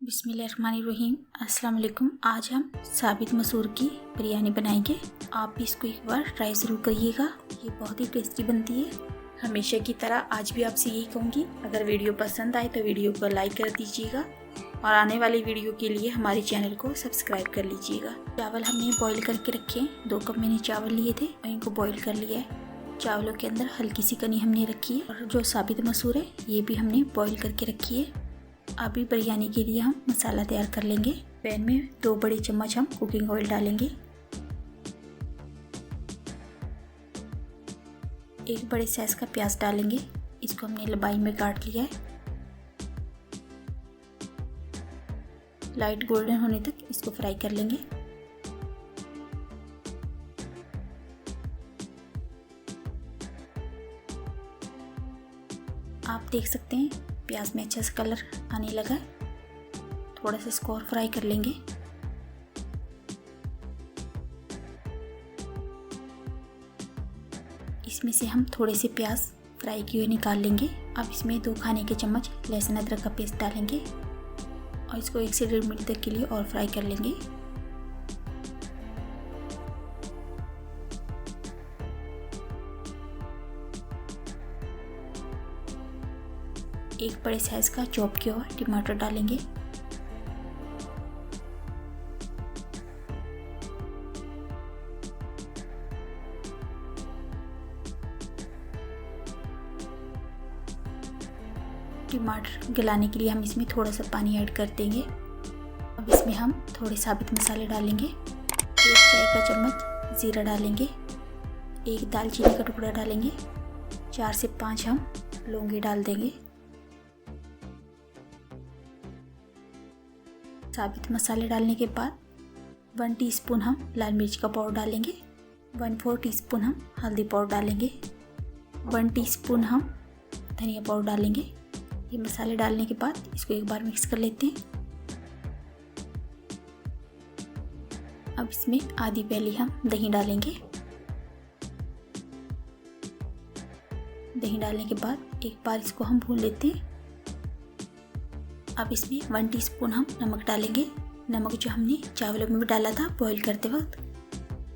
बिस्मिल्लाहिर्रहमानिर्रहीम। अस्सलाम वालेकुम। आज हम साबित मसूर की बिरयानी बनाएंगे। आप भी इसको एक बार ट्राई ज़रूर करिएगा, ये बहुत ही टेस्टी बनती है। हमेशा की तरह आज भी आपसे यही कहूँगी, अगर वीडियो पसंद आए तो वीडियो को लाइक कर दीजिएगा और आने वाली वीडियो के लिए हमारे चैनल को सब्सक्राइब कर लीजिएगा। चावल हमने बॉईल करके रखे हैं। 2 कप मैंने चावल लिए थे और इनको बॉईल कर लिया है। चावलों के अंदर हल्की सी कनी हमने रखी है और जो साबित मसूर है ये भी हमने बॉईल करके रखी है। अभी बिरयानी के लिए हम मसाला तैयार कर लेंगे। पैन में 2 बड़े चम्मच हम कुकिंग ऑयल डालेंगे। 1 बड़े साइज का प्याज डालेंगे। इसको हमने लंबाई में काट लिया है। लाइट गोल्डन होने तक इसको फ्राई कर लेंगे। आप देख सकते हैं प्याज में अच्छा सा कलर आने लगा है। थोड़ा सा इसको और फ्राई कर लेंगे। इसमें से हम थोड़े से प्याज फ्राई किए हुए निकाल लेंगे। अब इसमें 2 खाने के चम्मच लहसुन अदरक का पेस्ट डालेंगे और इसको 1 से 1.5 मिनट तक के लिए और फ्राई कर लेंगे। एक बड़े साइज का चॉप किया हुआ टमाटर डालेंगे। टमाटर गलाने के लिए हम इसमें थोड़ा सा पानी ऐड कर देंगे। अब इसमें हम थोड़े साबित मसाले डालेंगे। 1 चाय का चम्मच जीरा डालेंगे। 1 दालचीनी का टुकड़ा डालेंगे। 4 से 5 हम लौंगे डाल देंगे। साबित मसाले डालने के बाद 1 टीस्पून हम लाल मिर्च का पाउडर डालेंगे। 1/4 टीस्पून हम हल्दी पाउडर डालेंगे। 1 टीस्पून हम धनिया पाउडर डालेंगे। ये मसाले डालने के बाद इसको एक बार मिक्स कर लेते हैं। अब इसमें आधी प्याली हम दही डालेंगे। दही डालने के बाद एक बार इसको हम भून लेते हैं। अब इसमें 1 टीस्पून हम नमक डालेंगे। नमक जो हमने चावलों में भी डाला था बॉईल करते वक्त,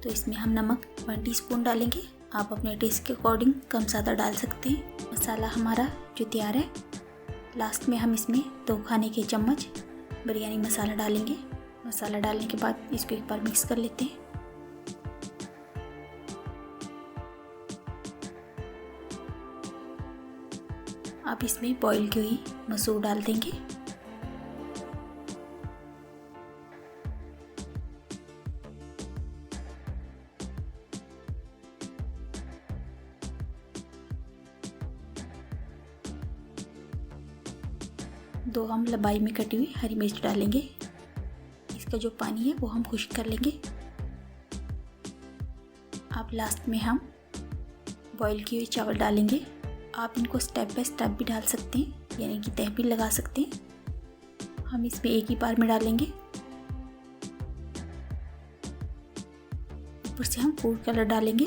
तो इसमें हम नमक 1 टीस्पून डालेंगे। आप अपने टेस्ट के अकॉर्डिंग कम ज़्यादा डाल सकते हैं। मसाला हमारा जो तैयार है, लास्ट में हम इसमें 2 खाने के चम्मच बिरयानी मसाला डालेंगे। मसाला डालने के बाद इसको एक बार मिक्स कर लेते हैं। अब इसमें बॉईल की हुई मसूर डाल देंगे। दो हम लंबाई में कटी हुई हरी मिर्च डालेंगे। इसका जो पानी है वो हम खुश्क कर लेंगे। अब लास्ट में हम बॉईल किए हुए चावल डालेंगे। आप इनको स्टेप बाय स्टेप भी डाल सकते हैं, यानी कि तह भी लगा सकते हैं। हम इसमें एक ही बार में डालेंगे। ऊपर से हम फूड कलर डालेंगे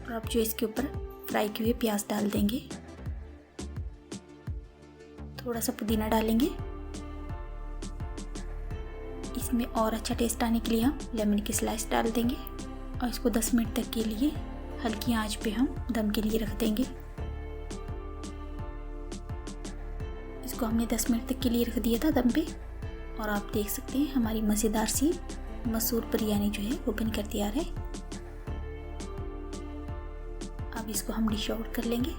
और अब जो इसके ऊपर फ्राई किए हुए प्याज डाल देंगे। थोड़ा सा पुदीना डालेंगे। इसमें और अच्छा टेस्ट आने के लिए हम लेमन की स्लाइस डाल देंगे और इसको 10 मिनट तक के लिए हल्की आंच पे हम दम के लिए रख देंगे। इसको हमने 10 मिनट तक के लिए रख दिया था दम पे और आप देख सकते हैं हमारी मज़ेदार सी मसूर बिरयानी जो है वो बनकर तैयार है। अब इसको हम डिश आउट कर लेंगे।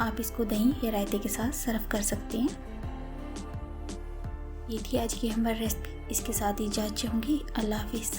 आप इसको दही या रायते के साथ सर्व कर सकते हैं। ये थी आज की हमारी रेसिपी। इसके साथ ही इजाज़त चाहूँगी। अल्लाह हाफिज़।